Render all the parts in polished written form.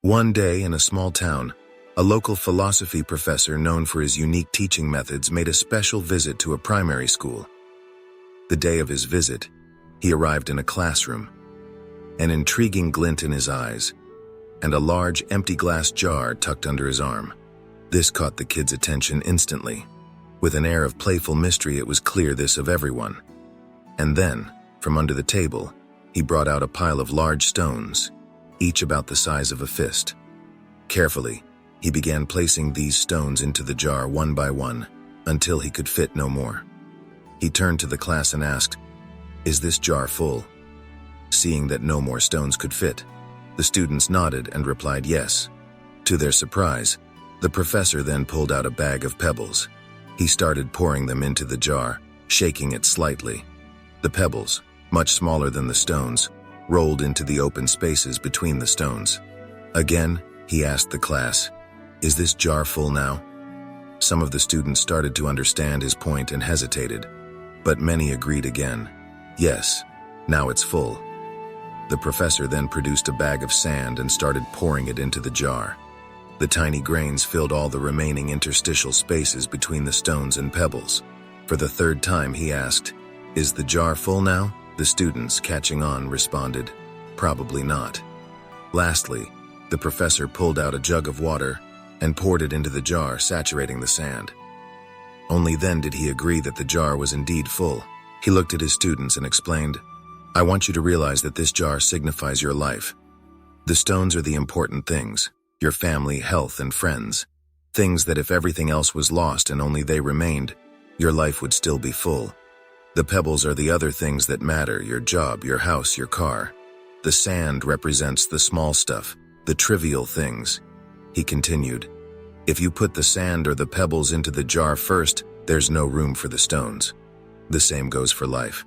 One day in a small town, a local philosophy professor known for his unique teaching methods made a special visit to a primary school. The day of his visit, he arrived in a classroom, an intriguing glint in his eyes, and a large empty glass jar tucked under his arm. This caught the kid's attention instantly. With an air of playful mystery, it was clear this of everyone. And then, from under the table, he brought out a pile of large stones, each about the size of a fist. Carefully, he began placing these stones into the jar one by one, until he could fit no more. He turned to the class and asked, "Is this jar full?" Seeing that no more stones could fit, the students nodded and replied yes. To their surprise, the professor then pulled out a bag of pebbles. He started pouring them into the jar, shaking it slightly. The pebbles, much smaller than the stones, rolled into the open spaces between the stones. Again, he asked the class, "Is this jar full now?" Some of the students started to understand his point and hesitated, but many agreed again. Yes, now it's full. The professor then produced a bag of sand and started pouring it into the jar. The tiny grains filled all the remaining interstitial spaces between the stones and pebbles. For the third time he asked, "Is the jar full now?" The students, catching on, responded, "Probably not." Lastly, the professor pulled out a jug of water and poured it into the jar, saturating the sand. Only then did he agree that the jar was indeed full. He looked at his students and explained, "I want you to realize that this jar signifies your life. The stones are the important things, your family, health, and friends. Things that if everything else was lost and only they remained, your life would still be full. The pebbles are the other things that matter, your job, your house, your car. The sand represents the small stuff, the trivial things." He continued, "If you put the sand or the pebbles into the jar first, there's no room for the stones. The same goes for life.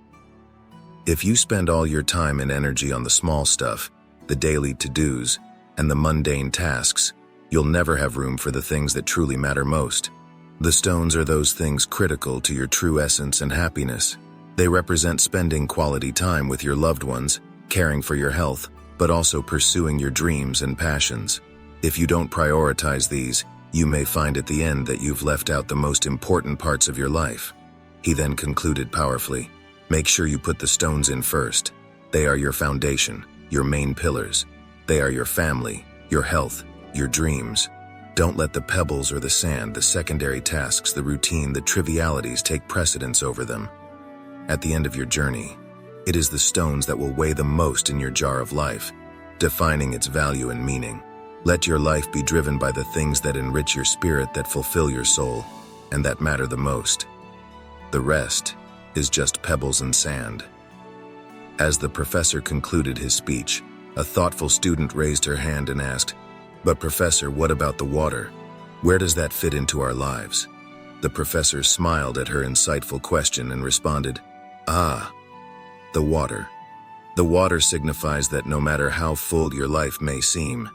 If you spend all your time and energy on the small stuff, the daily to-dos, and the mundane tasks, you'll never have room for the things that truly matter most. The stones are those things critical to your true essence and happiness. They represent spending quality time with your loved ones, caring for your health, but also pursuing your dreams and passions. If you don't prioritize these, you may find at the end that you've left out the most important parts of your life." He then concluded powerfully, "Make sure you put the stones in first. They are your foundation, your main pillars. They are your family, your health, your dreams. Don't let the pebbles or the sand, the secondary tasks, the routine, the trivialities take precedence over them. At the end of your journey, it is the stones that will weigh the most in your jar of life, defining its value and meaning. Let your life be driven by the things that enrich your spirit, that fulfill your soul, and that matter the most. The rest is just pebbles and sand." As the professor concluded his speech, a thoughtful student raised her hand and asked, "But Professor, what about the water? Where does that fit into our lives?" The professor smiled at her insightful question and responded, "Ah, the water. The water signifies that no matter how full your life may seem,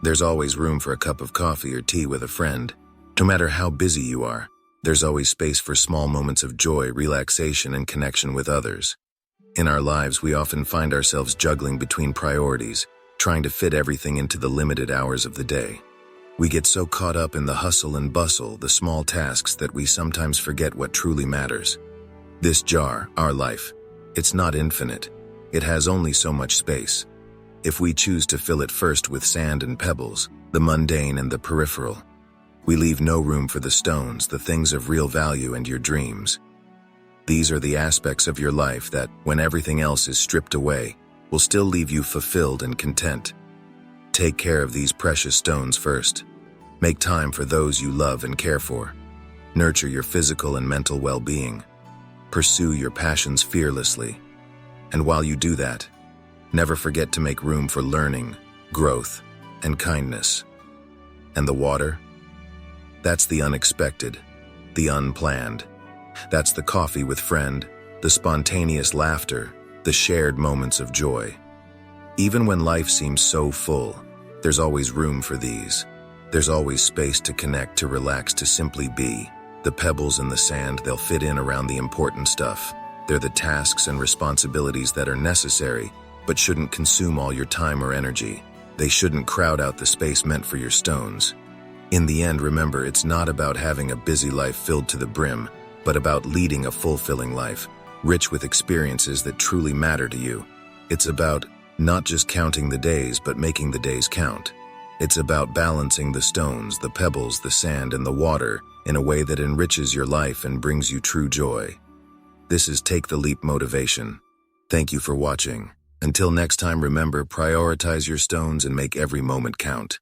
there's always room for a cup of coffee or tea with a friend. No matter how busy you are, there's always space for small moments of joy, relaxation, and connection with others. In our lives, we often find ourselves juggling between priorities, trying to fit everything into the limited hours of the day. We get so caught up in the hustle and bustle, the small tasks, that we sometimes forget what truly matters. This jar, our life, it's not infinite. It has only so much space. If we choose to fill it first with sand and pebbles, the mundane and the peripheral, we leave no room for the stones, the things of real value, and your dreams. These are the aspects of your life that, when everything else is stripped away, will still leave you fulfilled and content. Take care of these precious stones first. Make time for those you love and care for. Nurture your physical and mental well-being. Pursue your passions fearlessly. And while you do that, never forget to make room for learning, growth, and kindness. And the water? That's the unexpected, the unplanned. That's the coffee with friend, the spontaneous laughter, the shared moments of joy. Even when life seems so full, there's always room for these. There's always space to connect, to relax, to simply be. The pebbles and the sand, they'll fit in around the important stuff. They're the tasks and responsibilities that are necessary, but shouldn't consume all your time or energy. They shouldn't crowd out the space meant for your stones. In the end, remember, it's not about having a busy life filled to the brim, but about leading a fulfilling life, rich with experiences that truly matter to you. It's about not just counting the days, but making the days count. It's about balancing the stones, the pebbles, the sand, and the water in a way that enriches your life and brings you true joy. This is Take the Leap Motivation. Thank you for watching. Until next time, remember, prioritize your stones and make every moment count.